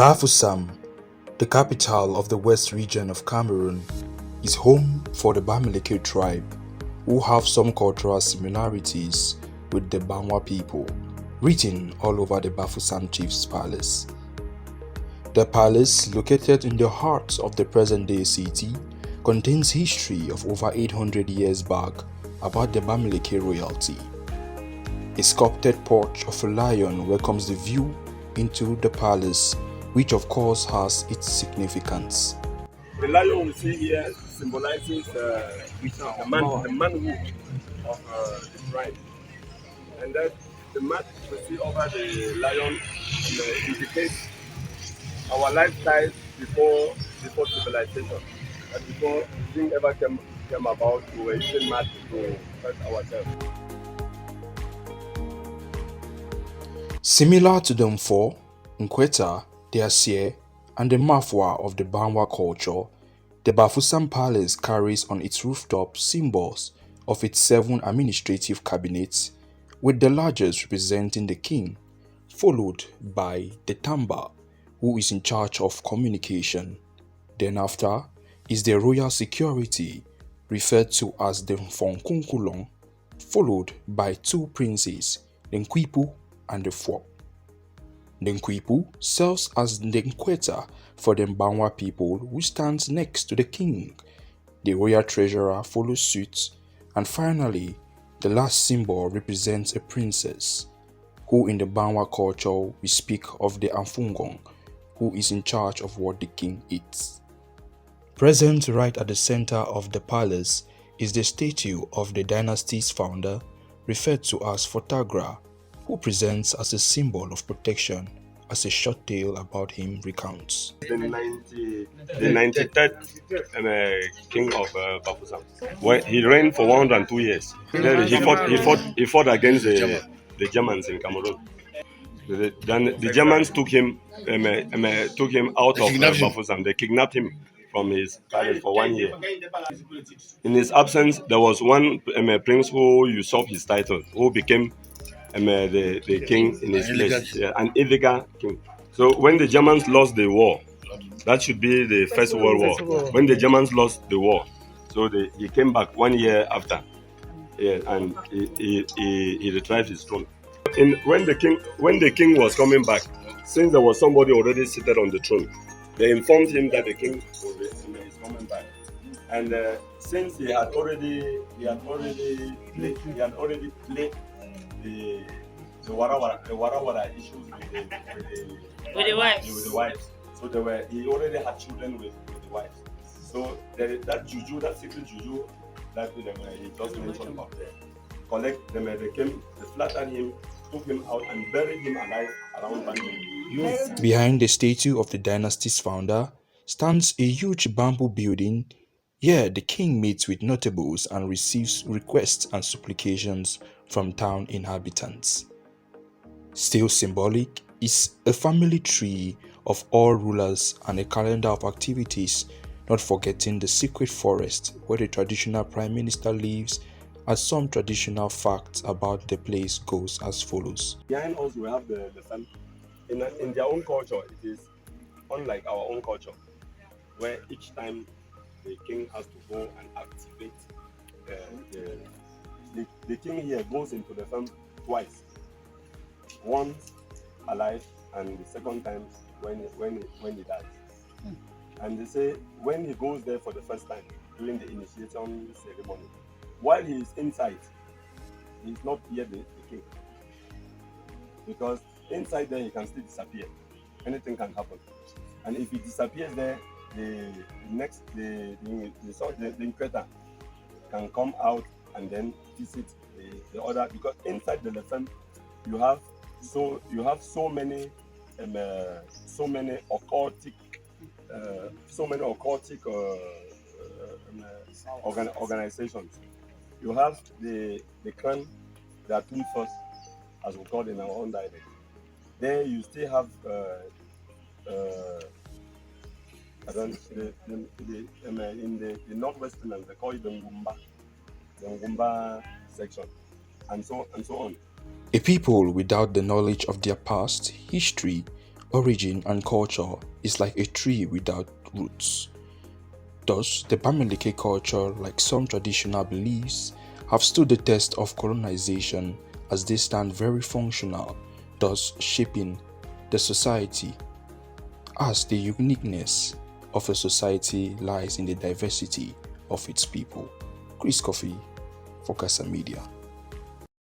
Bafoussam, the capital of the West region of Cameroon, is home for the Bamileke tribe, who have some cultural similarities with the Banwa people, written all over the Bafoussam chief's palace. The palace, located in the heart of the present-day city, contains history of over 800 years back about the Bamileke royalty. A sculpted porch of a lion welcomes the view into the palace, which of course has its significance. The lion we see here symbolizes the manhood of the tribe, and that the mat we see over the lion indicates our lifestyle before civilization, and before thing ever came about, we were using mat to hurt ourselves. Similar to the Mfo, Nkweta, the Asie, and the Mafwa of the Banwa culture, the Bafoussam Palace carries on its rooftop symbols of its 7 administrative cabinets, with the largest representing the king, followed by the Tamba, who is in charge of communication. Then after is the royal security, referred to as the Mfonkunkulong, followed by 2 princes, the Nkwipu and the Fwop. The Nkwipu serves as the Nkweta for the Mbanwa people, who stands next to the king. The royal treasurer follows suit, and finally, the last symbol represents a princess, who in the Banwa culture we speak of the Amfungong, who is in charge of what the king eats. Present right at the center of the palace is the statue of the dynasty's founder, referred to as Fotagra, who presents as a symbol of protection, as a short tale about him recounts. The 93rd king of Bafoussam. Well, he reigned for 102 years. Then he fought against the Germans in Cameroon. Then the Germans took him out of Bafoussam. They kidnapped him from his palace for 1 year. In his absence, there was one prince who usurped his title, who became the king in his place, yeah, an illegal king. So when the Germans lost the war, that should be the First World War. When the Germans lost the war, so he came back 1 year after, yeah, and he retrieved his throne. When the king was coming back, since there was somebody already seated on the throne, they informed him that the king is coming back, and since he had already played the warawara issues with the wives. So he already had children with the wives. So there is that juju, that secret juju that he just mentioned about there. They came, they flattered him, took him out and buried him alive around Bamileke. Behind the statue of the dynasty's founder stands a huge bamboo building. Here the king meets with notables and receives requests and supplications from town inhabitants. Still symbolic is a family tree of all rulers and a calendar of activities, not forgetting the secret forest where the traditional prime minister lives, as some traditional facts about the place goes as follows. Behind us we have the family. In their own culture, it is unlike our own culture, where each time the king has to go and activate the king here goes into the farm twice. Once alive, and the second time when he dies. And they say when he goes there for the first time during the initiation ceremony, while he is inside, he is not yet the king, because inside there he can still disappear. Anything can happen, and if he disappears there, the Nkweta can come out and then visit the other, because inside the Lefem you have so many occultic organizations. You have the clan, the Atun first, as we call it in our own dialect. There you still have in the northwestern, they call it the Ngumba section, and so on. A people without the knowledge of their past, history, origin and culture is like a tree without roots. Thus, the Bamileke culture, like some traditional beliefs, have stood the test of colonization as they stand very functional, thus shaping the society, as the uniqueness of a society lies in the diversity of its people. Chris Coffee for Casa Media.